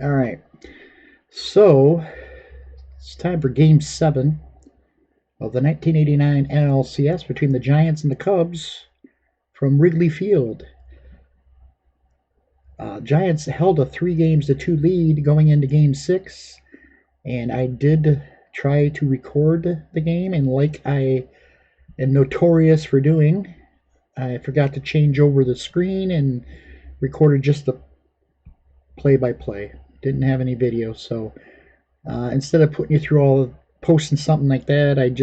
All right. So it's time for Game 7 of the 1989 NLCS between the Giants and the Cubs from Wrigley Field. Giants held a 3 games to 2 lead going into Game 6, and I did try to record the game, and like I am notorious for doing, I forgot to change over the screen and recorded just the play-by-play. Didn't have any video, so instead of putting you through all posting something like that, I'm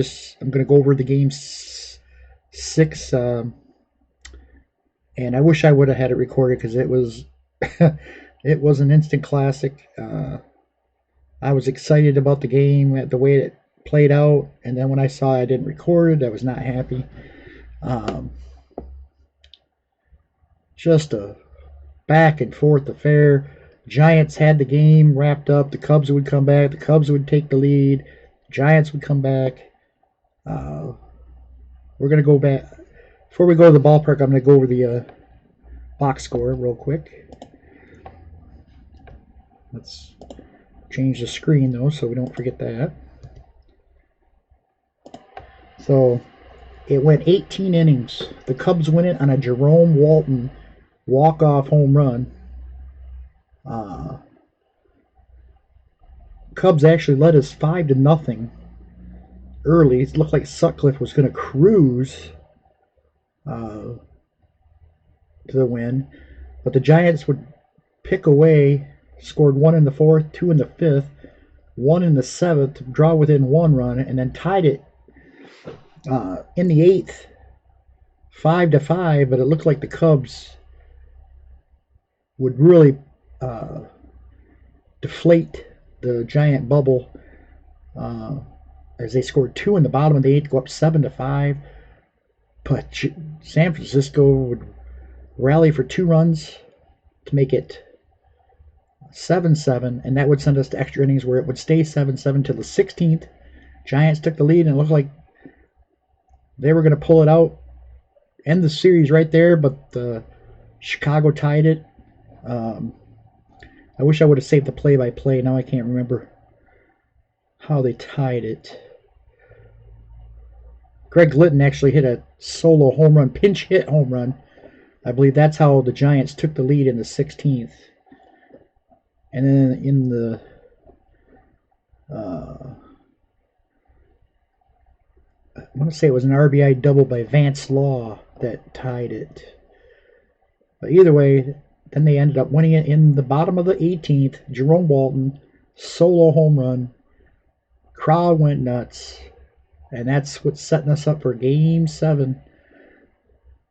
going to go over the game 6, and I wish I would have had it recorded because it was it was an instant classic. I was excited about the game, the way it played out, and then when I saw I didn't record it, I was not happy. Um, just a back and forth affair. Giants had the game wrapped up. The Cubs would come back. The Cubs would take the lead. Giants would come back. Uh, we're going to go back. Before we go to the ballpark, I'm going to go over the box score real quick. Let's change the screen, though, so we don't forget that. So it went 18 innings. The Cubs win it on a Jerome Walton walk-off home run. Cubs actually led us 5-0 early. It looked like Sutcliffe was going to cruise to the win, but the Giants would pick away. Scored 1 in the 4th, 2 in the 5th, 1 in the 7th, draw within 1 run, and then tied it in the 8th, 5-5. But it looked like the Cubs would really deflate the Giant bubble as they scored 2 in the bottom of the 8th, go up 7-5. But San Francisco would rally for 2 runs to make it 7-7, and that would send us to extra innings where it would stay 7-7 till the 16th. Giants took the lead, and it looked like they were going to pull it out, end the series right there, but Chicago tied it. I wish I would have saved the play-by-play. Now I can't remember how they tied it. Greg Litton actually hit a solo home run, pinch hit home run. I believe that's how the Giants took the lead in the 16th. And then in the I want to say it was an RBI double by Vance Law that tied it. But either way, then they ended up winning it in the bottom of the 18th. Jerome Walton, solo home run. Crowd went nuts. And that's what's setting us up for Game 7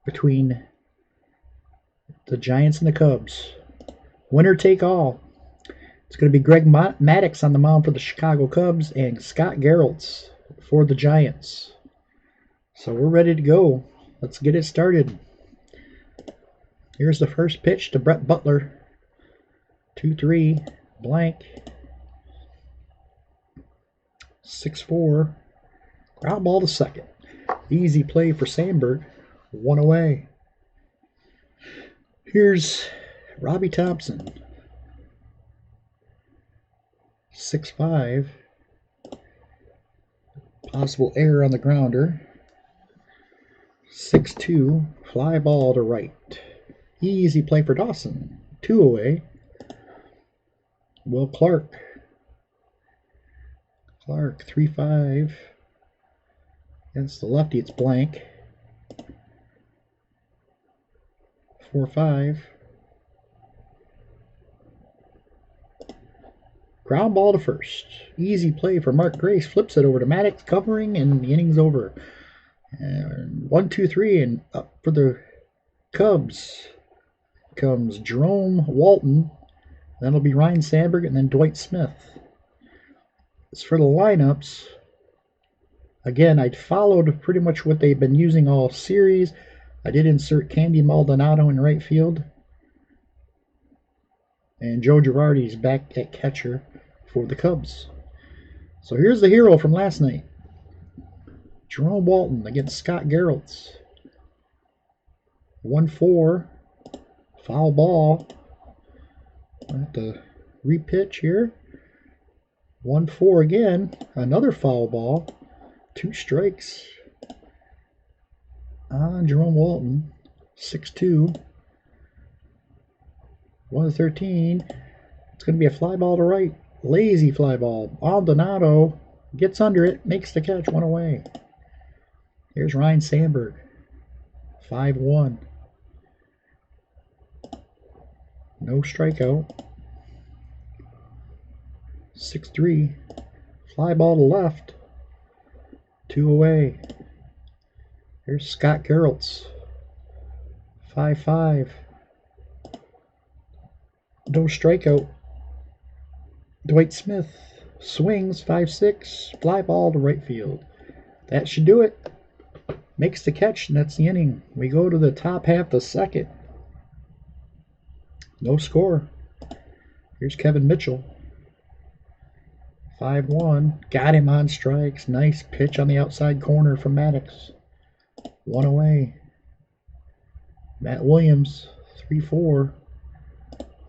between the Giants and the Cubs. Winner take all. It's going to be Greg Maddux on the mound for the Chicago Cubs and Scott Geraltz for the Giants. So we're ready to go. Let's get it started. Here's the first pitch to Brett Butler. 2-3, blank. 6-4, ground ball to second. Easy play for Sandberg. 1 away. Here's Robbie Thompson. 6-5. Possible error on the grounder. 6-2. Fly ball to right. Easy play for Dawson. 2 away. Will Clark. 3-5. Against the lefty, it's blank. 4-5. Ground ball to first. Easy play for Mark Grace. Flips it over to Maddux, covering, and the inning's over. And 1-2-3, and up for the Cubs comes Jerome Walton. That'll be Ryan Sandberg, and then Dwight Smith. As for the lineups, again, I followed pretty much what they've been using all series. I did insert Candy Maldonado in right field. And Joe Girardi's back at catcher for the Cubs. So here's the hero from last night. Jerome Walton against Scott Geraltz. 1-4. Foul ball. I have to repitch here. 1-4 again. Another foul ball. 2 strikes on Jerome Walton. 6-2. 1-13. It's going to be a fly ball to right. Lazy fly ball. Maldonado gets under it, makes the catch, 1 away. Here's Ryan Sandberg. 5-1. No strikeout. 6-3. Fly ball to left. 2 away. Here's Scott Geraltz. 5-5. No strikeout. Dwight Smith swings. 5-6. Fly ball to right field. That should do it. Makes the catch, and that's the inning. We go to the top half of the second. No score. Here's Kevin Mitchell. 5-1. Got him on strikes. Nice pitch on the outside corner from Maddox. 1 away. Matt Williams. 3-4.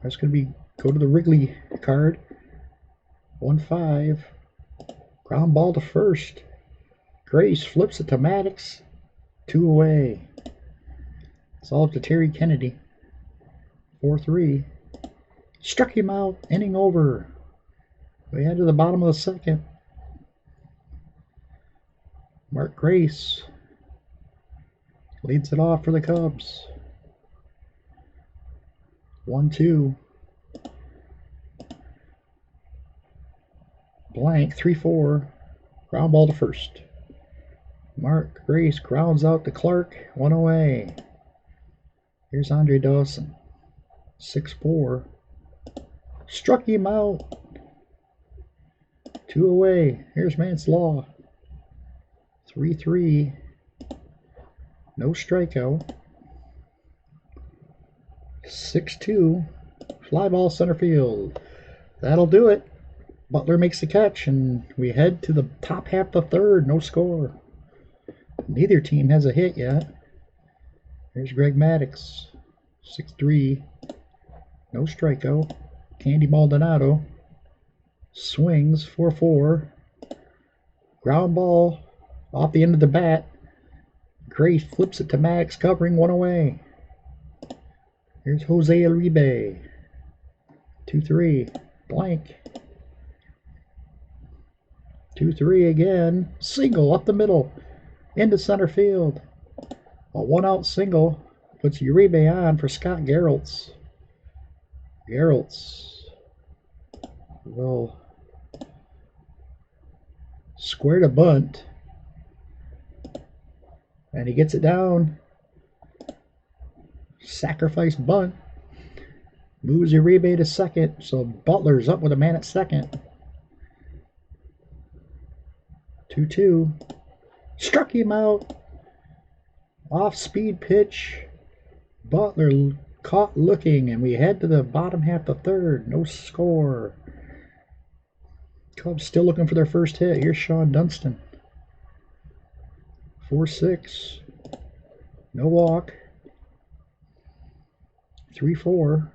That's going to be go to the Wrigley card. 1-5. Ground ball to first. Grace flips it to Maddox. 2 away. It's all up to Terry Kennedy. 4-3. Struck him out. Inning over. We head to the bottom of the second. Mark Grace leads it off for the Cubs. 1-2. Blank. 3-4. Ground ball to first. Mark Grace grounds out to Clark. 1 away. Here's Andre Dawson. 6-4. Struck him out. 2 away. Here's Mance Law. 3-3. No strikeout. 6-2. Fly ball center field. That'll do it. Butler makes the catch, and we head to the top half of the third. No score. Neither team has a hit yet. Here's Greg Maddox. 6-3. No strikeout. Candy Maldonado swings. 4-4. Ground ball off the end of the bat. Grace flips it to Maddox, covering. 1 away. Here's Jose Uribe. 2-3. Blank. 2-3 again. Single up the middle. Into center field. A 1-out single puts Uribe on for Scott Geraltz. Geraltz will square to bunt. And he gets it down. Sacrifice bunt. Moves Uribe to second. So Butler's up with a man at second. 2-2. Struck him out. Off-speed pitch. Butler caught looking, and we head to the bottom half of the third. No score. Cubs still looking for their first hit. Here's Sean Dunston. 4-6. No walk. 3-4.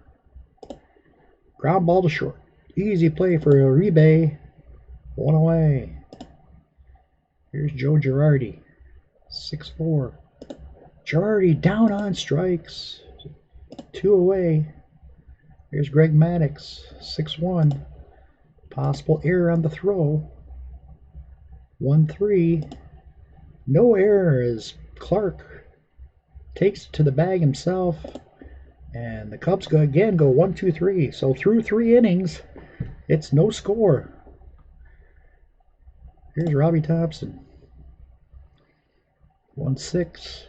Ground ball to short. Easy play for Uribe. 1 away. Here's Joe Girardi. 6-4. Girardi down on strikes. 2 away. Here's Greg Maddox. 6-1. Possible error on the throw. 1-3. No error as Clark takes it to the bag himself. And the Cubs go 1-2-3. So through 3 innings, it's no score. Here's Robbie Thompson. 1-6.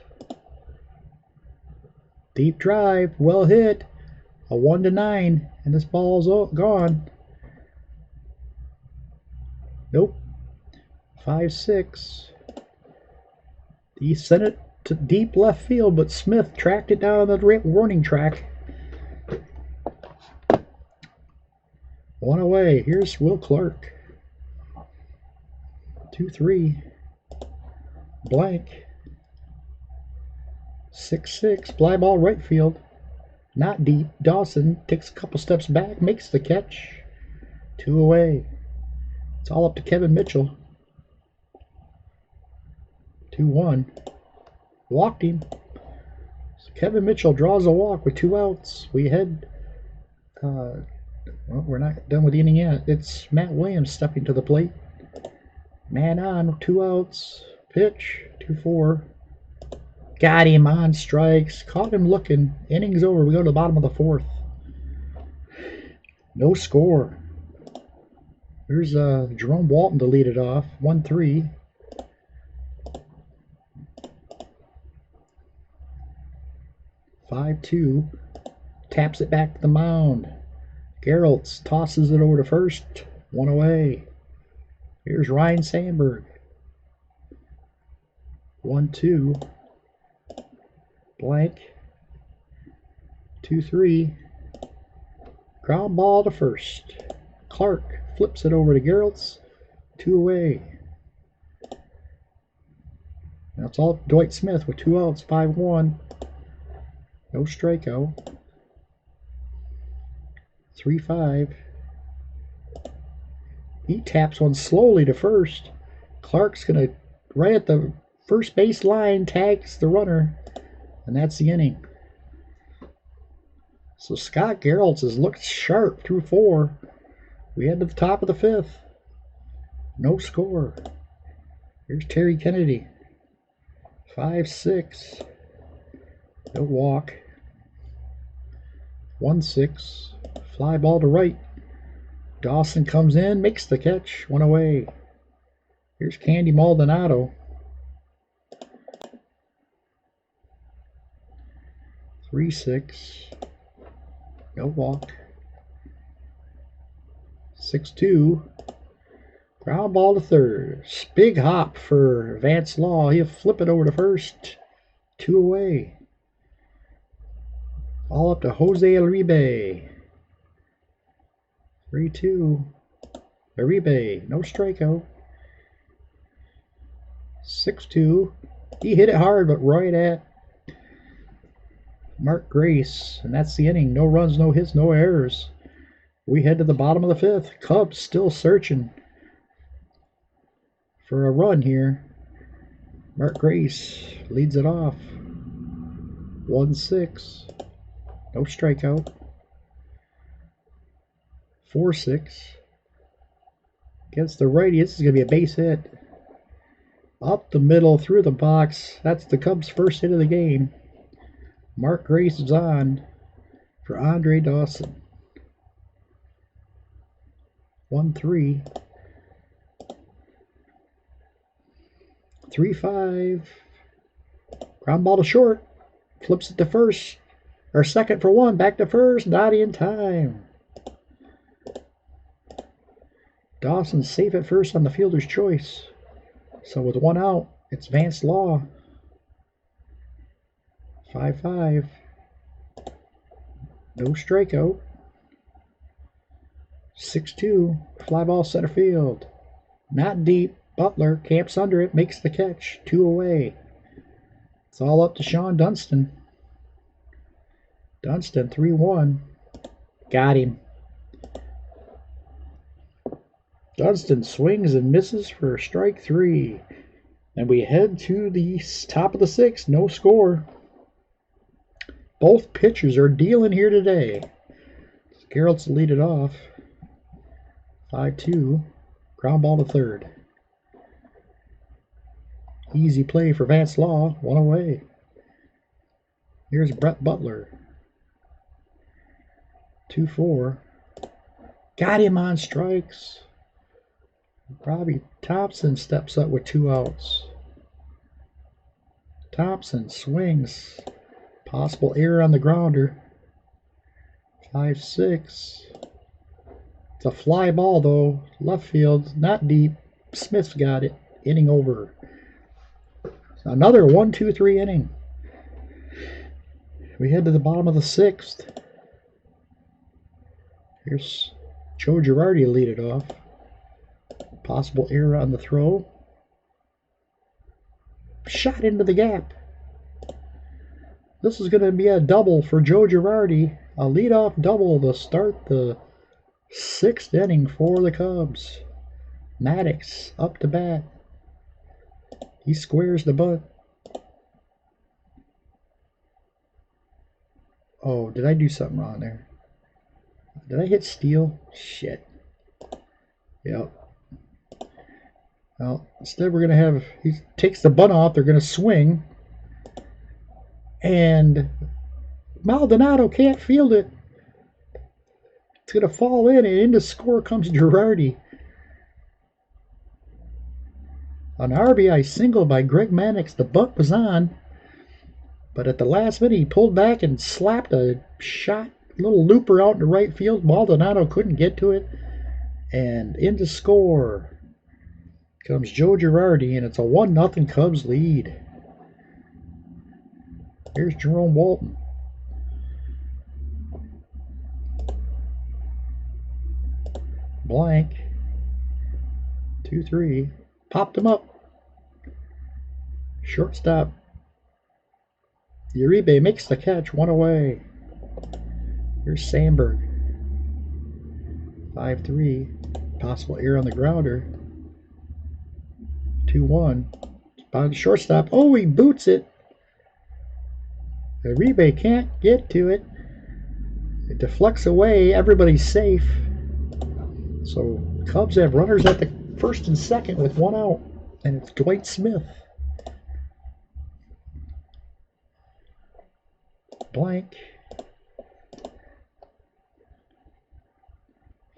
Deep drive, well hit. A 1-9, and this ball's gone. Nope. 5-6. He sent it to deep left field, but Smith tracked it down on the warning track. 1 away. Here's Will Clark. 2-3. Blank. 6-6. Fly ball right field. Not deep. Dawson takes a couple steps back, makes the catch. 2 away. It's all up to Kevin Mitchell. 2-1. Walked him. So Kevin Mitchell draws a walk with 2 outs. We head. Well, we're not done with the inning yet. It's Matt Williams stepping to the plate. Man on, 2 outs. Pitch, 2-4. Got him on strikes. Caught him looking. Inning's over. We go to the bottom of the 4th. No score. Here's Jerome Walton to lead it off. 1-3. (5-2). Taps it back to the mound. Geraltz tosses it over to first. 1 away. Here's Ryan Sandberg. 1-2. Blank. 2-3. Ground ball to first. Clark flips it over to Geraltz. 2 away. That's all Dwight Smith with 2 outs. 5-1. No strikeout. 3-5. He taps one slowly to first. Clark's going to, right at the first base line, tags the runner. And that's the inning. So Scott Geraltz has looked sharp through 4. We head to the top of the 5th. No score. Here's Terry Kennedy. 5-6. No walk. 1-6. Fly ball to right. Dawson comes in, makes the catch. 1 away. Here's Candy Maldonado. 3-6. No walk. 6-2. Ground ball to third. Big hop for Vance Law. He'll flip it over to first. 2 away. All up to Jose Uribe. 3-2. Uribe. No strikeout. 6-2. He hit it hard, but right at Mark Grace. And that's the inning. No runs, no hits, no errors. We head to the bottom of the 5th. Cubs still searching for a run here. Mark Grace leads it off. 1-6. No strikeout. 4-6. Against the righty. This is going to be a base hit. Up the middle, through the box. That's the Cubs' first hit of the game. Mark Grace is on for Andre Dawson. 1-3. 3-5. Ground ball to short. Flips it to first. Or second for 1. Back to first. Not in time. Dawson safe at first on the fielder's choice. So with 1 out, it's Vance Law. 5-5. No strikeout. 6-2. Fly ball center field. Not deep. Butler camps under it, makes the catch. 2 away. It's all up to Sean Dunston. Dunston, 3-1. Got him. Dunston swings and misses for strike 3. And we head to the top of the 6th. No score. Both pitchers are dealing here today. Geralt's lead it off. 5-2. Ground ball to third. Easy play for Vance Law. 1 away. Here's Brett Butler. 2-4. Got him on strikes. Robbie Thompson steps up with 2 outs. Thompson swings. Possible error on the grounder. 5-6. It's a fly ball though. Left field, not deep. Smith's got it. Inning over. Another 1-2-3 inning. We head to the bottom of the 6th. Here's Joe Girardi to lead it off. Possible error on the throw. Shot into the gap. This is going to be a double for Joe Girardi. A leadoff double to start the 6th inning for the Cubs. Maddox up to bat. He squares the bunt. Oh, did I do something wrong there? Did I hit steal? Shit. Yep. Well, instead we're going to have, he takes the bunt off, they're going to swing. And Maldonado can't field it. It's going to fall in, and in to score comes Girardi. An RBI single by Greg Maddux. The bunt was on, but at the last minute he pulled back and slapped a shot, little looper out in the right field. Maldonado couldn't get to it, and in to score comes Joe Girardi, and it's a 1-0 Cubs lead. Here's Jerome Walton. Blank. 2-3. Popped him up. Shortstop. Uribe makes the catch. 1 away. Here's Sandberg. 5-3. Possible error on the grounder. 2-1. On shortstop. Oh, he boots it. Uribe can't get to it. It deflects away. Everybody's safe. So Cubs have runners at the first and second with 1 out, and it's Dwight Smith. Blank.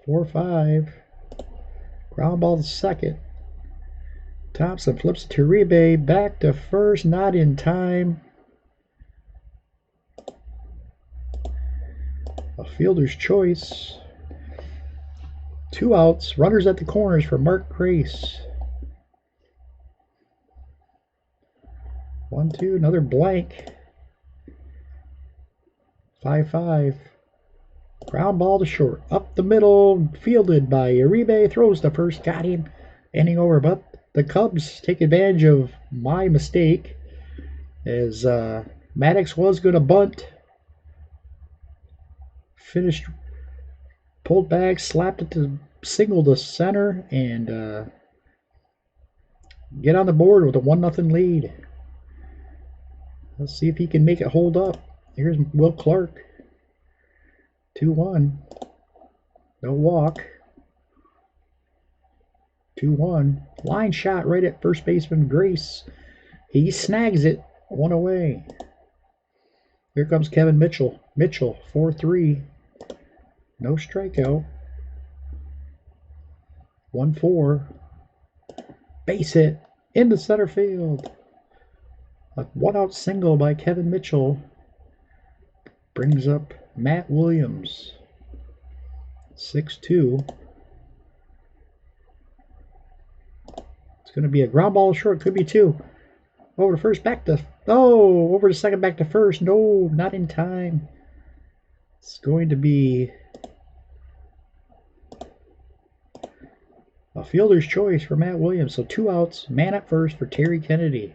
4-5. Ground ball to second. Thompson flips to Uribe. Back to first. Not in time. A fielder's choice. 2 outs. Runners at the corners for Mark Grace. 1-2. Another blank. 5-5. Ground ball to short. Up the middle. Fielded by Uribe. Throws to first. Got him. Inning over. But the Cubs take advantage of my mistake, as Maddox was going to bunt. Finished. Pulled back, slapped it to single to center, and get on the board with a 1-0 lead. Let's see if he can make it hold up. Here's Will Clark. 2-1. No walk. 2-1. Line shot right at first baseman Grace. He snags it. 1 away. Here comes Kevin Mitchell. Mitchell, 4-3. No strikeout. 1-4. Base hit into center field. A 1-out single by Kevin Mitchell brings up Matt Williams. 6-2. It's going to be a ground ball short. Could be 2. Over to first, back to... Oh, over to second, back to first. No, not in time. It's going to be a fielder's choice for Matt Williams. So 2 outs, man at first for Terry Kennedy.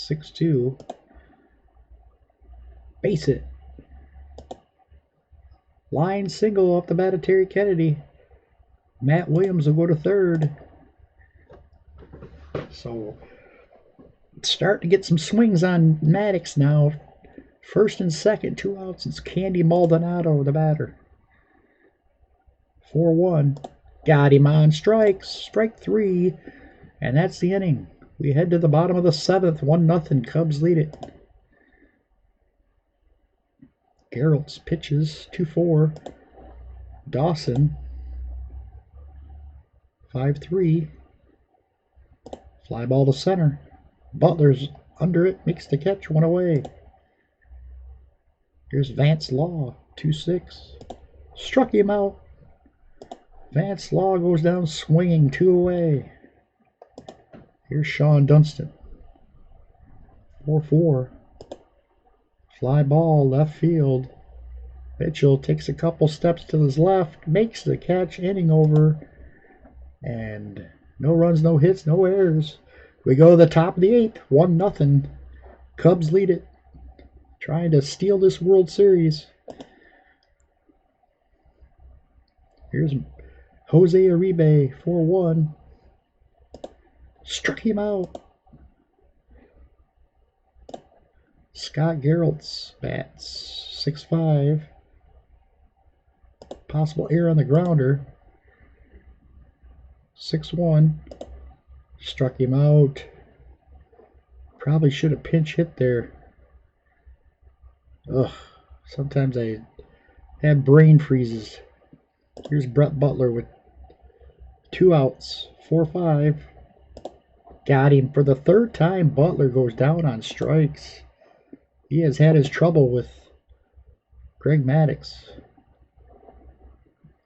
6-2. Base it. Line single off the bat of Terry Kennedy. Matt Williams will go to third. So start to get some swings on Maddox now. First and second, 2 outs. It's Candy Maldonado, the batter. 4-1. Got him on strikes. Strike 3. And that's the inning. We head to the bottom of the 7th. 1-0. Cubs lead it. Geralt's pitches. 2-4. Dawson. 5-3. Fly ball to center. Butler's under it. Makes the catch. 1 away. Here's Vance Law. 2-6. Struck him out. Vance Law goes down swinging. 2 away. Here's Sean Dunston. 4-4. Fly ball left field. Mitchell takes a couple steps to his left. Makes the catch. Inning over. And no runs, no hits, no errors. We go to the top of the 8th. 1-0. Cubs lead it. Trying to steal this World Series. Here's Jose Uribe, 4-1. Struck him out. Scott Geralt's bats, 6-5. Possible error on the grounder. 6-1. Struck him out. Probably should have pinch hit there. Ugh. Sometimes I have brain freezes. Here's Brett Butler with 2 outs. 4-5. Got him. For the 3rd time, Butler goes down on strikes. He has had his trouble with Greg Maddux.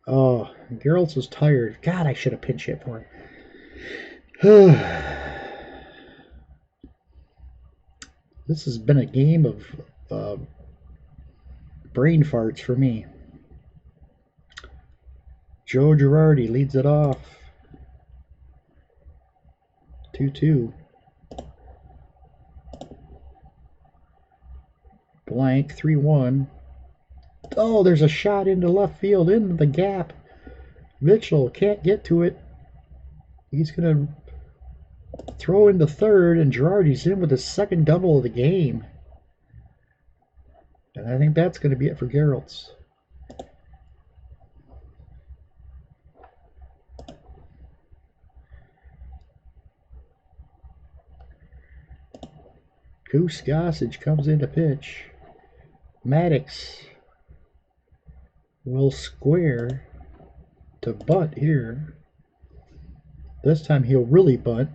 Oh, Geralt's was tired. God, I should have pinch hit for him. This has been a game of brain farts for me. Joe Girardi leads it off. 2-2. Blank, 3-1. Oh, there's a shot into left field, into the gap. Mitchell can't get to it. He's going to throw into third, and Girardi's in with his 2nd double of the game. And I think that's going to be it for Geralt's. Goose Gossage comes in to pitch. Maddux will square to bunt here. This time he'll really bunt.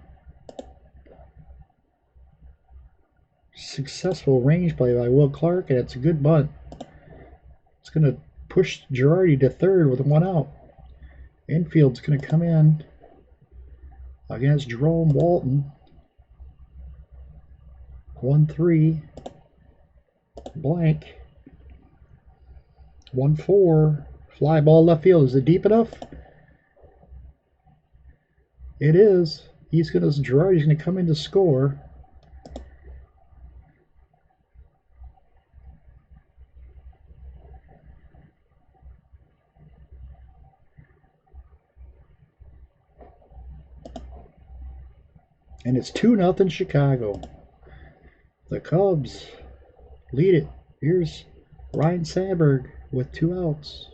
Successful range play by Will Clark, and it's a good bunt. It's going to push Girardi to third with 1 out. Infield's going to come in against Jerome Walton. 1-3. Blank. 1-4. Fly ball left field. Is it deep enough? It is. Girardi's going to come in to score. And it's 2-0 Chicago. The Cubs lead it. Here's Ryan Sandberg with 2 outs.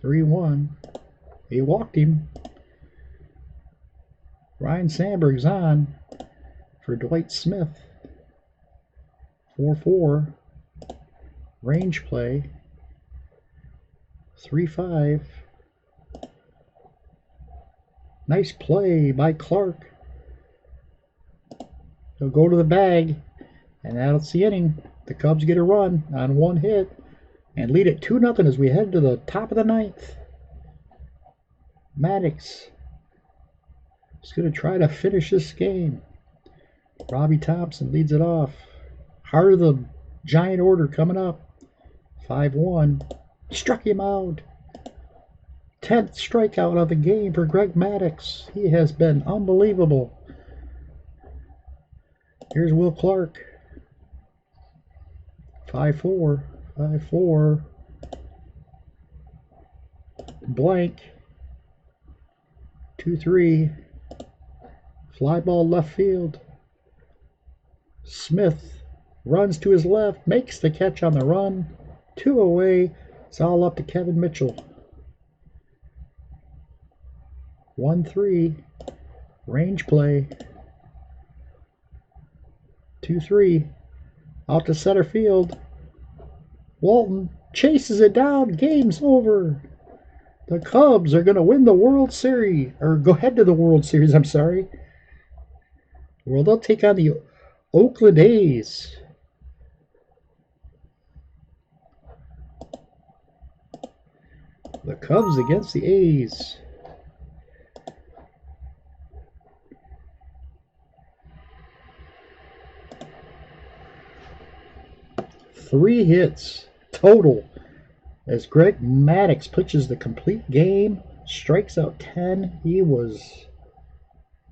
3-1. He walked him. Ryan Sandberg's on for Dwight Smith. 4-4. Range play. 3-5. Nice play by Clark. He'll go to the bag, and that's the inning. The Cubs get a run on 1 hit and lead it 2-0 as we head to the top of the 9th. Maddux is going to try to finish this game. Robbie Thompson leads it off. Heart of the Giant order coming up. 5-1. Struck him out. 10th strikeout of the game for Greg Maddux. He has been unbelievable. Here's Will Clark. 5-4. 5-4. Blank. 2-3. Fly ball left field. Smith runs to his left, makes the catch on the run. 2 away. It's all up to Kevin Mitchell. 1-3. Range play. 2-3. Out to center field. Walton chases it down. Game's over. The Cubs are going to win the World Series. Or go ahead to the World Series, I'm sorry. Well, they'll take on the Oakland A's. The Cubs against the A's. Three hits total as Greg Maddux pitches the complete game, strikes out 10. He was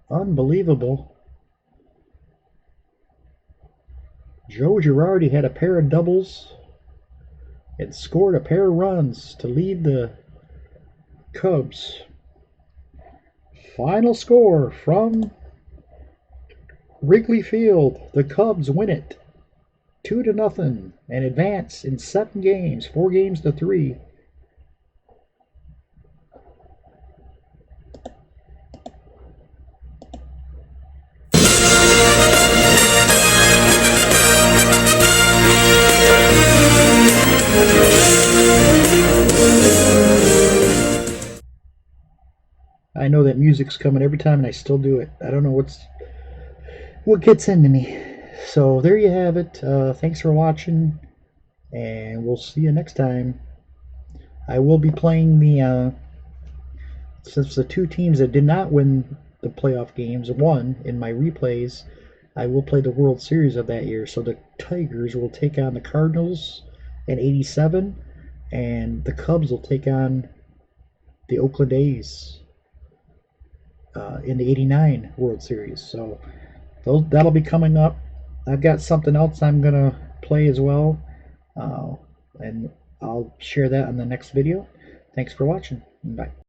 unbelievable. Joe Girardi had a pair of doubles. and scored a pair of runs to lead the Cubs. Final score from Wrigley Field. The Cubs win it 2-0 and advance in 7 games, 4 games to 3. I know that music's coming every time and I still do it. I don't know what gets into me. So there you have it. Thanks for watching, and we'll see you next time. I will be playing since the 2 teams that did not win the playoff games won in my replays, I will play the World Series of that year. So the Tigers will take on the Cardinals in '87, and the Cubs will take on the Oakland A's in the '89 World Series. So that'll be coming up. I've got something else I'm gonna play as well, and I'll share that in the next video. Thanks for watching. Bye.